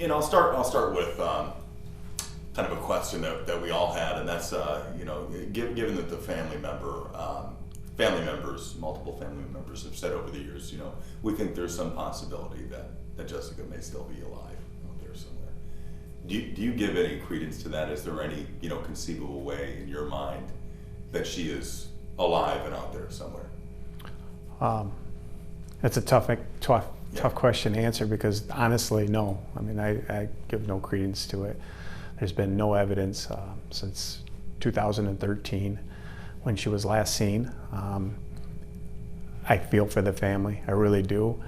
I'll start with kind of a question that we all had, and that's given that the multiple family members have said over the years, we think there's some possibility that Jessica may still be alive out there somewhere. Do you give any credence to that? Is there any conceivable way in your mind that she is alive and out there somewhere? That's a tough question to answer, because honestly, no. I mean, I give no credence to it. There's been no evidence since 2013 when she was last seen. I feel for the family, I really do.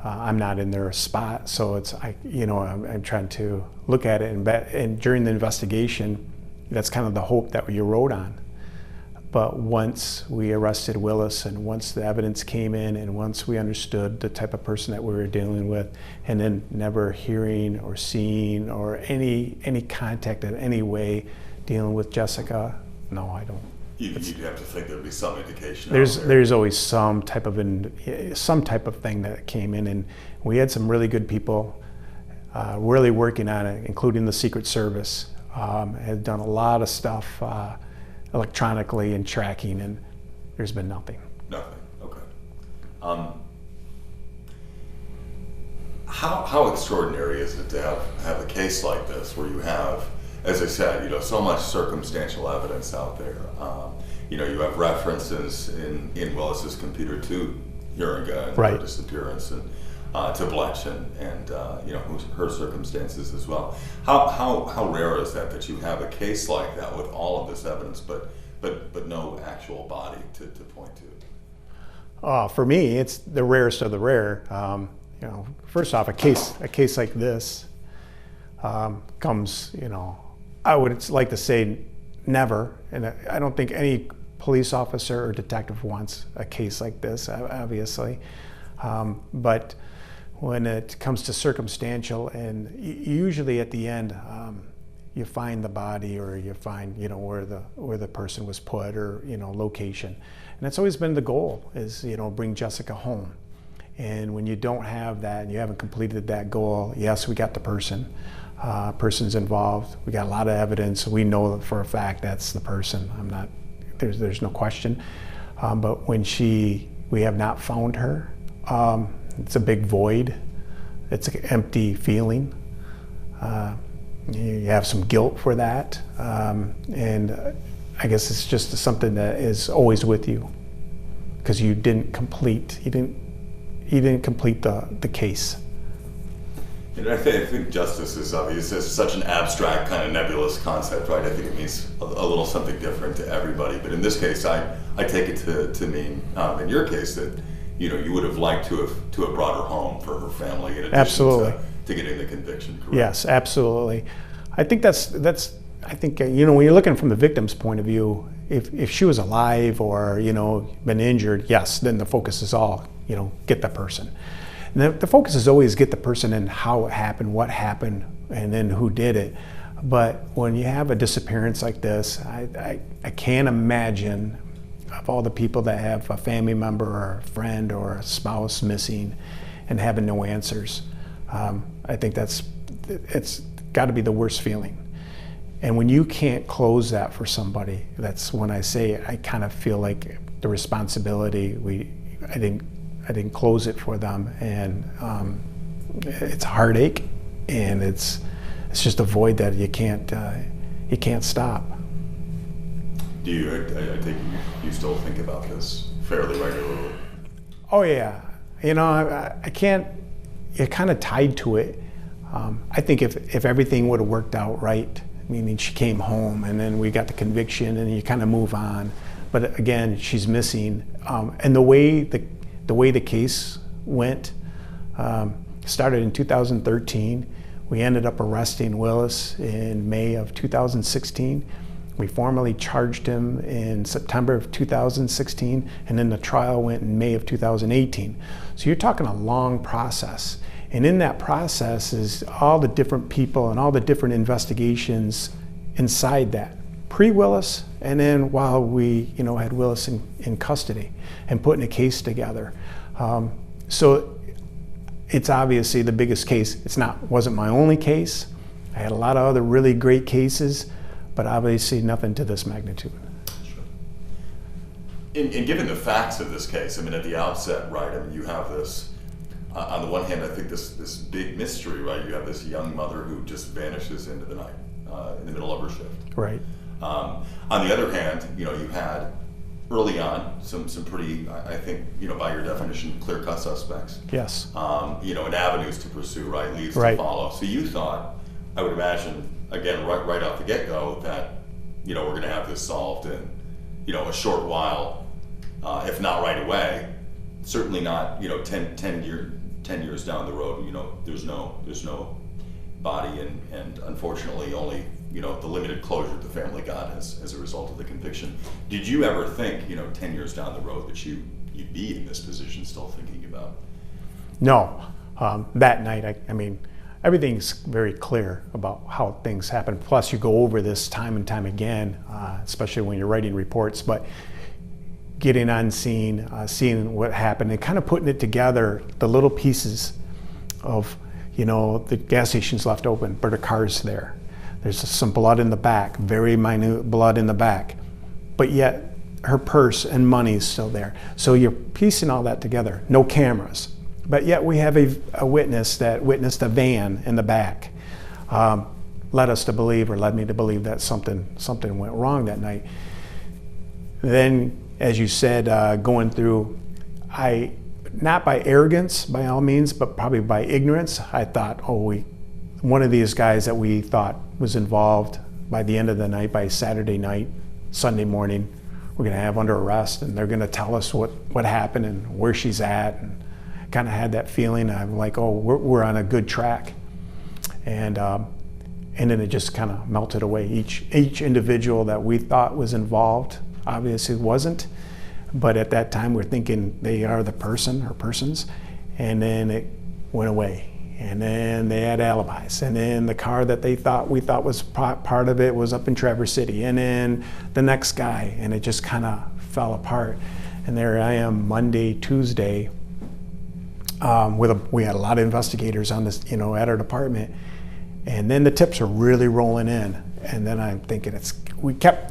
I'm not in their spot, so I'm trying to look at it, and during the investigation, that's kind of the hope that you wrote on. But once we arrested Willis, and once the evidence came in, and once we understood the type of person that we were dealing with, and then never hearing or seeing or any contact in any way dealing with Jessica, no, I don't. You'd have to think there'd be some indication. There's always some type of thing that came in, and we had some really good people really working on it, including the Secret Service. Had done a lot of stuff electronically and tracking, and there's been nothing. Nothing. Okay. How extraordinary is it to have a case like this, where you have, as I said, so much circumstantial evidence out there. You have references in Willis's computer to Heeringa and right. her disappearance, and to Bletch and her circumstances as well. How rare is that you have a case like that with all of this evidence, but no actual body to point to? For me, it's the rarest of the rare. First off, a case like this comes, I would like to say never, and I don't think any police officer or detective wants a case like this, obviously. But when it comes to circumstantial, and usually at the end, you find the body, or you find where the person was put, or location, and that's always been the goal, is bring Jessica home. And when you don't have that, and you haven't completed that goal, yes, we got the person's involved. We got a lot of evidence. We know for a fact that's the person. There's no question. But when we have not found her, it's a big void. It's an empty feeling. You have some guilt for that. And I guess it's just something that is always with you, because you didn't complete the case. I think justice is such an abstract, kind of nebulous concept, right? I think it means a little something different to everybody. But in this case, I take it to mean, in your case, that you would have liked to have brought her home for her family, in addition absolutely. To getting the conviction, correct? Yes, absolutely. I think I think when you're looking from the victim's point of view, if she was alive or been injured, yes, then the focus is all get the person. And the focus is always get the person and how it happened, what happened, and then who did it. But when you have a disappearance like this, I can't imagine, of all the people that have a family member or a friend or a spouse missing and having no answers, I think it's got to be the worst feeling. And when you can't close that for somebody, that's when I say I kind of feel like the responsibility, I didn't close it for them, and it's a heartache, and it's just a void that you can't stop. Do I think you still think about this fairly regularly? Oh yeah, I can't. You're kind of tied to it. I think if everything would have worked out right, meaning she came home and then we got the conviction and you kind of move on, but again, she's missing, and the way the case went, started in 2013. We ended up arresting Willis in May of 2016. We formally charged him in September of 2016, and then the trial went in May of 2018. So you're talking a long process. And in that process is all the different people and all the different investigations inside that, pre-Willis, and then while we had Willis in custody and putting a case together. So it's obviously the biggest case. Wasn't my only case. I had a lot of other really great cases, but obviously nothing to this magnitude. Sure. And given the facts of this case, I mean, at the outset, right, I mean, you have this, on the one hand, I think this big mystery, right? You have this young mother who just vanishes into the night, in the middle of her shift. Right. On the other hand, you had early on some pretty, I think, by your definition, clear-cut suspects. Yes. And avenues to pursue, right, leads Right. to follow. So you thought, I would imagine, again, right off the get-go, that, we're going to have this solved in, a short while, if not right away. Certainly not, 10 years down the road, there's no body, and unfortunately only, the limited closure the family got as a result of the conviction. Did you ever think, 10 years down the road that you'd be in this position still thinking about? No. That night, I mean, everything's very clear about how things happen. Plus, you go over this time and time again, especially when you're writing reports, but getting on scene, seeing what happened, and kind of putting it together, the little pieces of, the gas station's left open, but the car's there. There's some blood in the back, very minute blood in the back, but yet her purse and money is still there. So you're piecing all that together. No cameras, but yet we have a witness that witnessed a van in the back. Led me to believe that something went wrong that night. Then, as you said, going through, not by arrogance by all means, but probably by ignorance, I thought, one of these guys that we thought was involved, by the end of the night, by Saturday night, Sunday morning, we're going to have under arrest, and they're going to tell us what happened and where she's at. And kind of had that feeling. I'm like, we're on a good track. And then it just kind of melted away. Each individual that we thought was involved obviously wasn't. But at that time, we're thinking they are the person or persons. And then it went away. And then they had alibis. And then the car that we thought was part of it was up in Traverse City. And then the next guy, and it just kind of fell apart. And there I am Monday, Tuesday. We had a lot of investigators on this, at our department. And then the tips are really rolling in. And then I'm thinking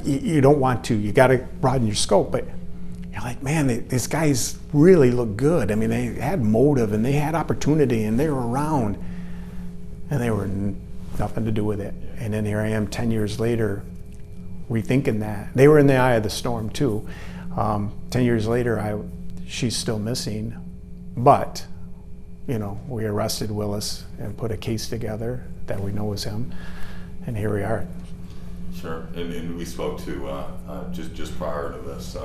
you don't want to, you got to broaden your scope, but you're like, man, these guys really look good. I mean, they had motive and they had opportunity and they were around, and they were nothing to do with it. And then here I am 10 years later rethinking that. They were in the eye of the storm too. 10 years later, she's still missing, but we arrested Willis and put a case together that we know was him, and here we are. Sure, and we spoke to just prior to this,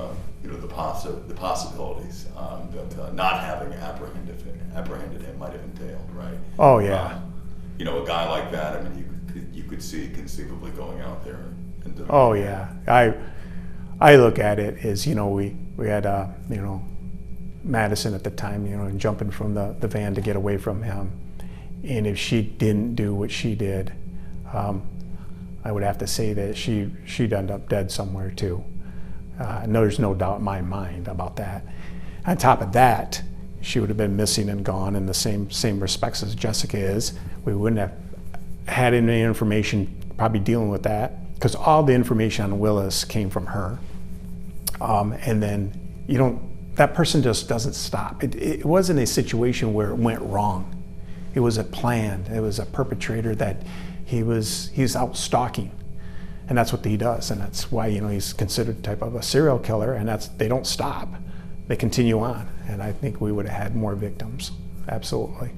the possibilities that not having apprehended him might have entailed, right? Oh yeah. A guy like that, I mean, you could see conceivably going out there and oh yeah, I look at it as we had Madison at the time, and jumping from the van to get away from him, and if she didn't do what she did, I would have to say that she'd end up dead somewhere too. There's no doubt in my mind about that. On top of that, she would have been missing and gone in the same respects as Jessica is. We wouldn't have had any information probably dealing with that, because all the information on Willis came from her. And then that person just doesn't stop. It wasn't a situation where it went wrong. It was a plan. It was a perpetrator that he's out stalking, and that's what he does, and that's why he's considered type of a serial killer. And they don't stop; they continue on. And I think we would have had more victims, absolutely.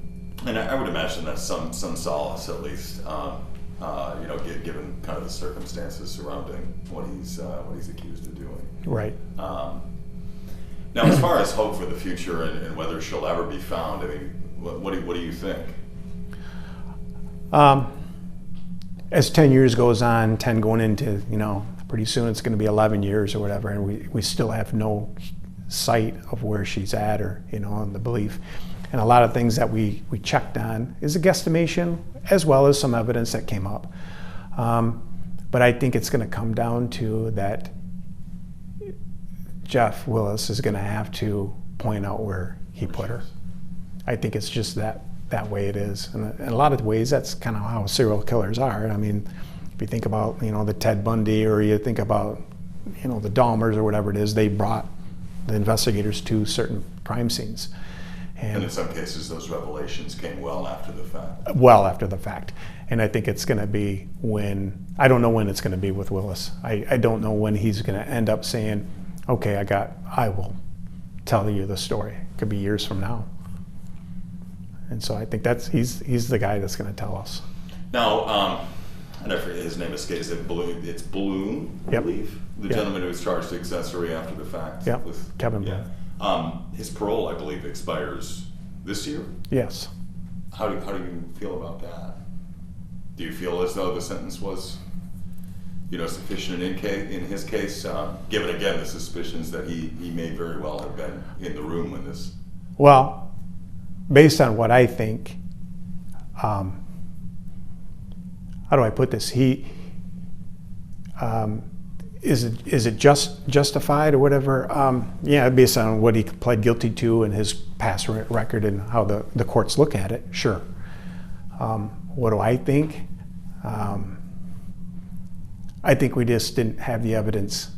And I would imagine that's some solace, at least, given kind of the circumstances surrounding what he's accused of doing. Right. Now, as far as hope for the future and whether she'll ever be found, I mean, what do you think? As 10 years goes on, 10 going into, pretty soon it's going to be 11 years or whatever, and we still have no sight of where she's at, or, on the belief. And a lot of things that we checked on is a guesstimation, as well as some evidence that came up. But I think it's going to come down to that Jeff Willis is going to have to point out where he put her. I think it's just that that way it is. And in a lot of ways, that's kind of how serial killers are. I mean, if you think about, the Ted Bundy, or you think about, the Dahmers or whatever it is, they brought the investigators to certain crime scenes. And in some cases, those revelations came well after the fact. Well after the fact. And I think it's going to be I don't know when it's going to be with Willis. I don't know when he's going to end up saying, okay, I will tell you the story. It could be years from now. And so I think he's the guy that's going to tell us. Now, and I forget, his name escapes. It's Bloom, I believe. The gentleman who was charged accessory after the fact. Yeah, Kevin Bloom. His parole, I believe, expires this year? Yes. How do you feel about that? Do you feel as though the sentence was, sufficient in his case, given again the suspicions that he may very well have been in the room when this? Well, based on what I think, how do I put this? Is it justified or whatever? Yeah, based on what he pled guilty to and his past record and how the courts look at it, sure. What do I think? I think we just didn't have the evidence,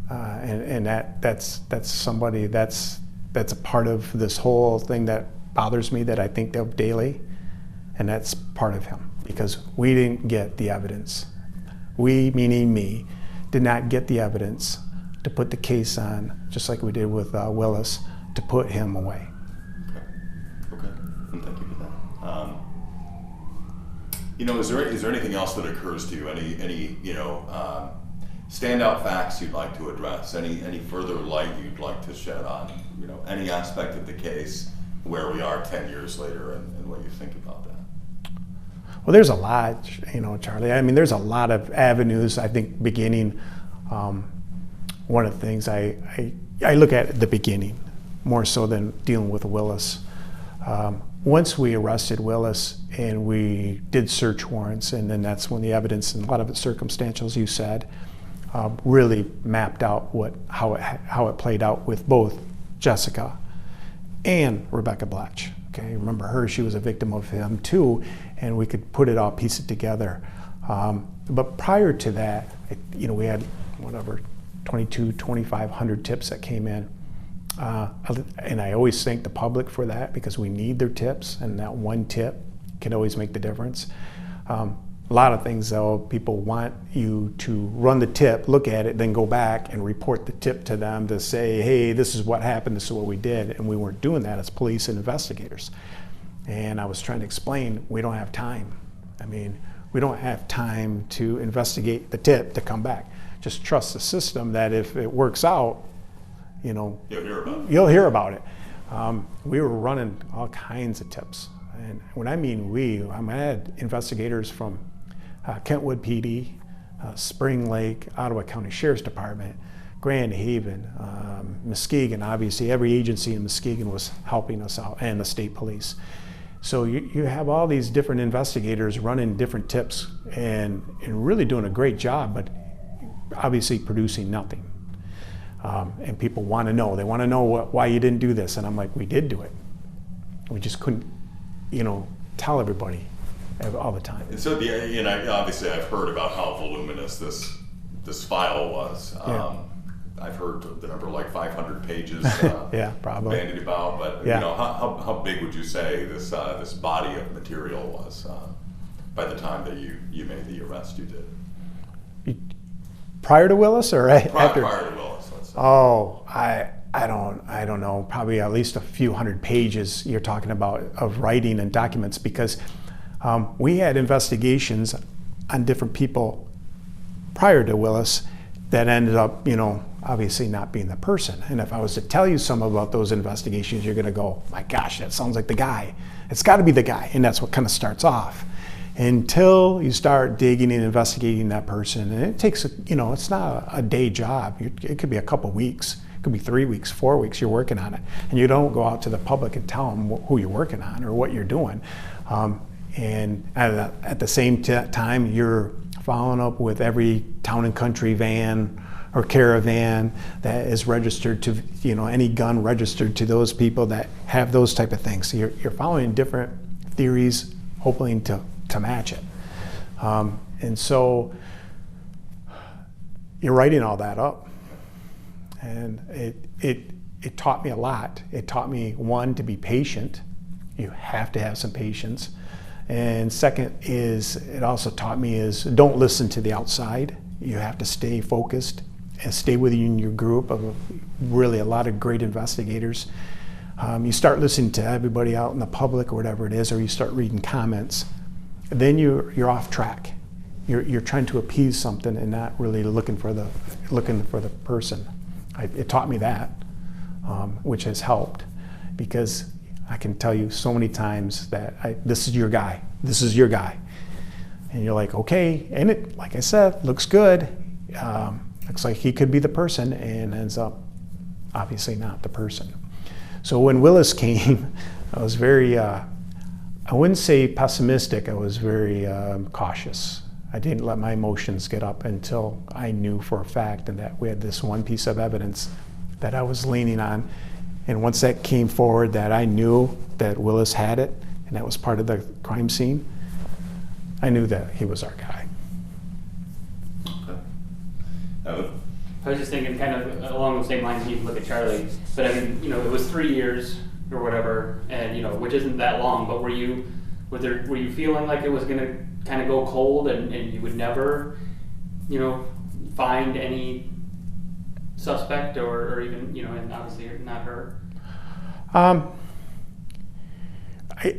and that's somebody that's a part of this whole thing that bothers me, that I think of daily, and that's part of him, because we didn't get the evidence. We, meaning me, did not get the evidence to put the case on, just like we did with Willis, to put him away. Okay. And thank you for that. Is there anything else that occurs to you? Any standout facts you'd like to address? Any further light you'd like to shed on any aspect of the case, where we are 10 years later, and what you think about that? Well, there's a lot, Charlie. I mean, there's a lot of avenues. I think beginning, one of the things I look at the beginning more so than dealing with Willis. Once we arrested Willis and we did search warrants, and then that's when the evidence, and a lot of it's circumstantial, as you said, really mapped out how it played out with both Jessica and Rebecca Blatch. Okay, remember her, she was a victim of him too, and we could put it all, piece it together. But prior to that, we had 2,500 tips that came in. And I always thank the public for that, because we need their tips, and that one tip can always make the difference. A lot of things, though, people want you to run the tip, look at it, then go back and report the tip to them to say, hey, this is what happened, this is what we did. And we weren't doing that as police and investigators. And I was trying to explain, we don't have time. I mean, we don't have time to investigate the tip to come back. Just trust the system that if it works out, you'll hear about it. We were running all kinds of tips. And when I mean I had investigators from Kentwood PD, Spring Lake, Ottawa County Sheriff's Department, Grand Haven, Muskegon. Obviously, every agency in Muskegon was helping us out, and the state police. So you have all these different investigators running different tips and really doing a great job, but obviously producing nothing. And people want to know. They want to know why you didn't do this. And I'm like, we did do it. We just couldn't, tell everybody all the time. And so, obviously, I've heard about how voluminous this file was. Yeah. I've heard the number like 500 pages. Yeah, probably. Bandied about, but yeah. How big would you say this body of material was by the time that you made the arrest you did? Prior to Willis or after? Prior to Willis, let's say. Oh, I don't know. Probably at least a few hundred pages you're talking about of writing and documents, because we had investigations on different people prior to Willis that ended up, obviously not being the person. And if I was to tell you some about those investigations, you're going to go, my gosh, that sounds like the guy. It's got to be the guy. And that's what kind of starts off. Until you start digging and investigating that person, and it takes, it's not a day job. It could be a couple weeks. It could be 3 weeks, 4 weeks you're working on it. And you don't go out to the public and tell them who you're working on or what you're doing. And at the same time, you're following up with every town and country van, or caravan that is registered to, any gun registered to those people that have those type of things. So you're following different theories, hoping to match it. And so you're writing all that up. And it taught me a lot. It taught me, one, to be patient. You have to have some patience. And second is, it also taught me is, don't listen to the outside. You have to stay focused and stay within your group of really a lot of great investigators. You start listening to everybody out in the public or whatever it is, or you start reading comments, then you're off track. You're trying to appease something and not really looking for the person. It taught me that, which has helped, because I can tell you so many times that this is your guy, and you're like, okay, and it, like I said, looks good, looks like he could be the person, and ends up obviously not the person. So when Willis came, I was very, I wouldn't say pessimistic, I was very cautious. I didn't let my emotions get up until I knew for a fact and that we had this one piece of evidence that I was leaning on. And once that came forward, that I knew that Willis had it, and that was part of the crime scene, I knew that he was our guy. Okay. I was just thinking kind of along the same lines, you can look at Charlie, but I mean, it was 3 years or whatever, and which isn't that long, but were you feeling like it was gonna kind of go cold and you would never, find any suspect or even, and obviously not her?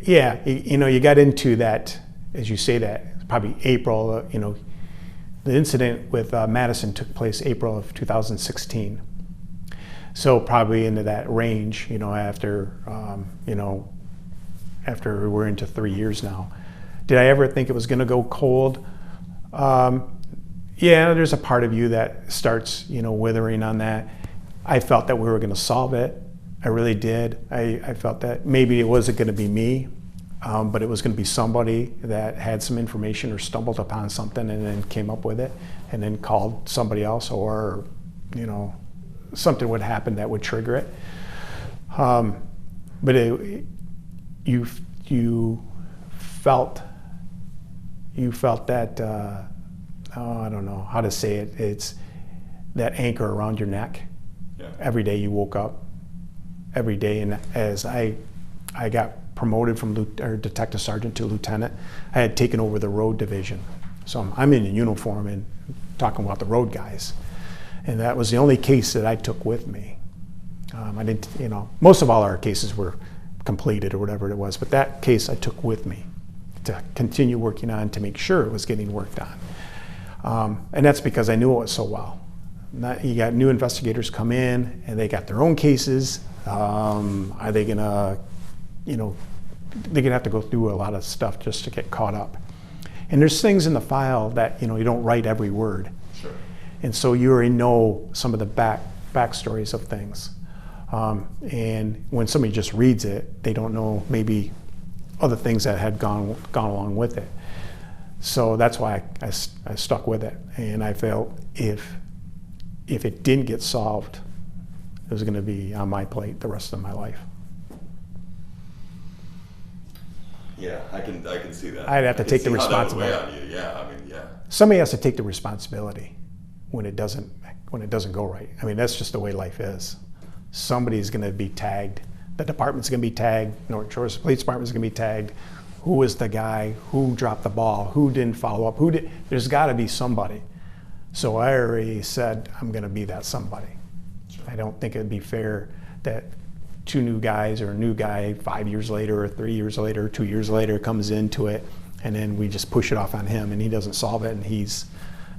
Yeah, you got into that, as you say that, probably April, the incident with Madison took place April of 2016. So probably into that range, after we're into 3 years now. Did I ever think it was gonna go cold? Yeah, there's a part of you that starts, withering on that. I felt that we were gonna solve it. I really did. I felt that maybe it wasn't gonna be me, but it was gonna be somebody that had some information or stumbled upon something and then came up with it and then called somebody else, or, something would happen that would trigger it. But you felt that, I don't know how to say it, it's that anchor around your neck. Yeah. Every day you woke up, every day, and as I got promoted from detective sergeant to lieutenant, I had taken over the road division. So I'm in a uniform and talking about the road guys. And that was the only case that I took with me. I didn't, most of all our cases were completed or whatever it was, but that case I took with me to continue working on, to make sure it was getting worked on. And that's because I knew it so well. You got new investigators come in and they got their own cases. Are they gonna, they're gonna have to go through a lot of stuff just to get caught up. And there's things in the file that, you don't write every word. Sure. And so you already know some of the backstories of things. And when somebody just reads it, they don't know maybe other things that had gone along with it. So that's why I stuck with it. And I felt if it didn't get solved, it was going to be on my plate the rest of my life. Yeah, I can see that. I'd have to take the responsibility. How that would weigh on you. Yeah, I mean, yeah. Somebody has to take the responsibility when it doesn't go right. I mean, that's just the way life is. Somebody's going to be tagged. The department's going to be tagged. Norton Shores Police Department's going to be tagged. Who was the guy? Who dropped the ball? Who didn't follow up? There's got to be somebody. So I already said I'm going to be that somebody. Sure. I don't think it'd be fair that two new guys or a new guy 5 years later or 3 years later or 2 years later comes into it and then we just push it off on him and he doesn't solve it, and he's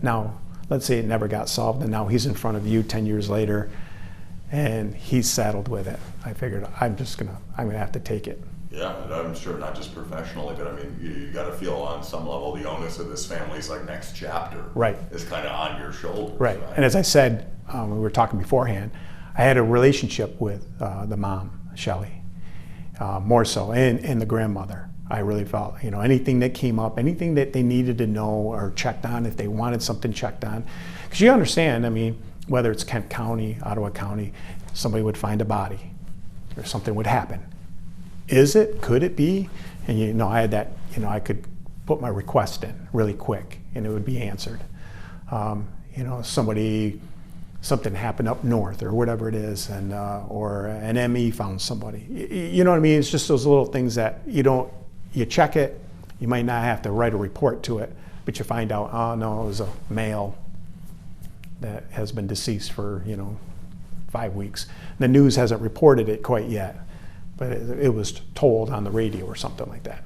now, let's say it never got solved and now he's in front of you 10 years later and he's saddled with it. I figured I'm gonna have to take it. Yeah, and I'm sure not just professionally, but I mean, you got to feel on some level the onus of this family's next chapter. Right. Is kind of on your shoulders. Right. And as I said, we were talking beforehand, I had a relationship with the mom, Shelley, more so, and the grandmother. I really felt, anything that came up, anything that they needed to know or checked on, if they wanted something checked on. Because you understand, I mean, whether it's Kent County, Ottawa County, somebody would find a body or something would happen. Is it? Could it be? And you know, I had that, you know, I could put my request in really quick and it would be answered. You know, something happened up north or whatever it is, and or an ME found somebody. You know what I mean? It's just those little things that you check it, you might not have to write a report to it, but you find out, oh no, it was a male that has been deceased for, you know, 5 weeks. The news hasn't reported it quite yet, but it was told on the radio or something like that.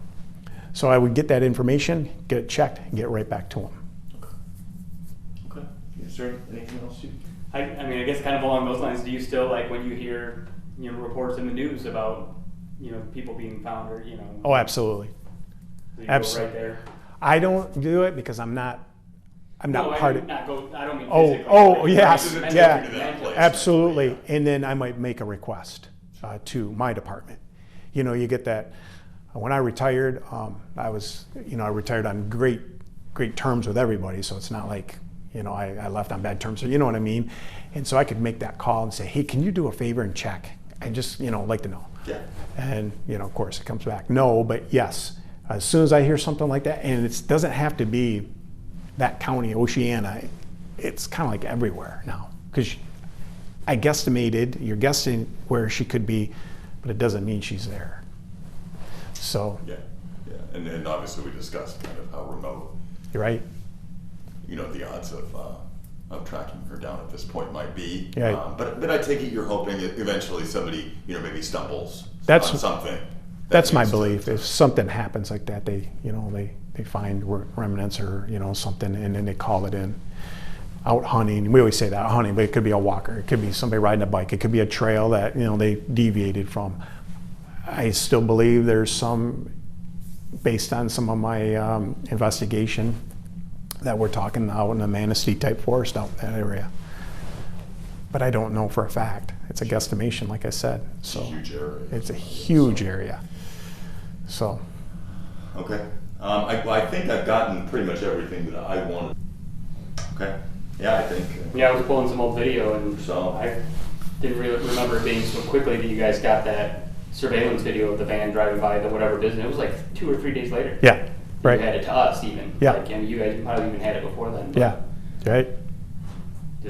So I would get that information, get it checked, and get it right back to them. Okay. Is there anything else you? I mean, I guess kind of along those lines, do you still, like, when you hear, you know, reports in the news about, you know, people being found or, you know? Oh, absolutely. So you Absolutely. go right there? I don't do it because I'm not part of. I don't mean Oh, physically. oh, Like, yes, mentally, yeah, mentally. absolutely. And then I might make a request to my department. You know, you get that. When I retired, I retired on great terms with everybody. So it's not like, you know, I left on bad terms. So you know what I mean. And so I could make that call and say, hey, can you do a favor and check? I just, you know, like to know. Yeah. And you know, of course, it comes back no, but yes. As soon as I hear something like that, and it doesn't have to be that county, Oceana, it's kind of like everywhere now. Because I guesstimated, you're guessing where she could be, but it doesn't mean she's there. So. Yeah, yeah. And obviously we discussed kind of how remote, You're right. you know, the odds of tracking her down at this point might be. Yeah. But I take it you're hoping that eventually somebody, you know, maybe stumbles on something. That's my belief. If something happens like that, they find remnants or, you know, something, and then they call it in. Out hunting, we always say that, out hunting, but it could be a walker, it could be somebody riding a bike, it could be a trail that, you know, they deviated from. I still believe there's some, based on some of my investigation, that we're talking out in the Manistee type forest out in that area. But I don't know for a fact. It's a guesstimation, like I said. So It's a huge area. It's a huge area. So. Okay. I think I've gotten pretty much everything that I wanted. Okay. Yeah, I think. Yeah, I was pulling some old video, and So- I didn't really remember it being so quickly that you guys got that surveillance video of the van driving by the whatever business. It was like 2 or 3 days later. Yeah, right. You had it to us even. Yeah. Like, I mean, you guys probably even had it before then. But Yeah, right.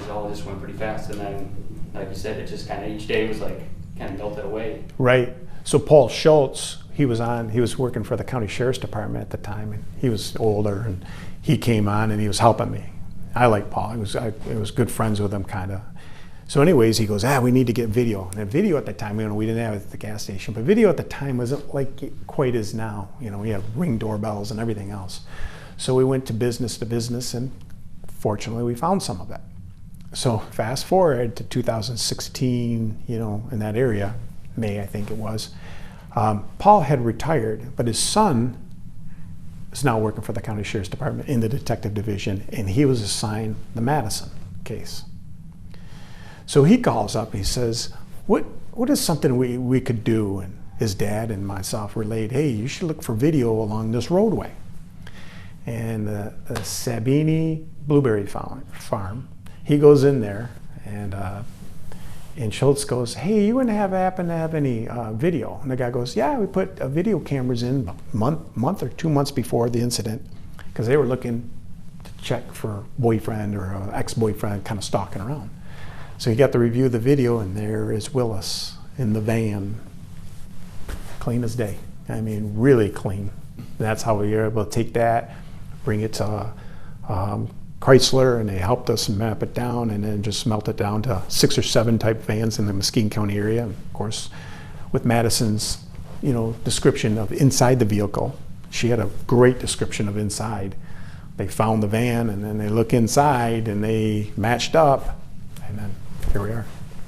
all just went pretty fast, and then, like you said, it just kind of each day was like kind of melted away. Right. So Paul Schultz, he was working for the county sheriff's department at the time, and he was older, and he came on and he was helping me. I like Paul. I was good friends with him, kind of. So anyways, he goes, we need to get video. And video at the time, you know, we didn't have it at the gas station, but video at the time wasn't like quite as now. You know, we have Ring doorbells and everything else. So we went to business, and fortunately we found some of it. So fast forward to 2016, you know, in that area, May I think it was, Paul had retired, but his son is now working for the county sheriff's department in the detective division, and he was assigned the Madison case. So he calls up, he says, what is something we could do? And his dad and myself relayed, hey, you should look for video along this roadway. And the Sabini Blueberry Farm, he goes in there, and Schultz goes, hey, you wouldn't happen to have any video? And the guy goes, yeah, we put video cameras in a month or 2 months before the incident, because they were looking to check for boyfriend or ex-boyfriend kind of stalking around. So he got to review the video, and there is Willis in the van, clean as day. I mean, really clean. That's how we were able to take that, bring it to Chrysler, and they helped us map it down, and then just melt it down to 6 or 7 type vans in the Muskegon County area. And of course, with Madison's, you know, description of inside the vehicle, she had a great description of inside. They found the van, and then they look inside, and they matched up, and then here we are.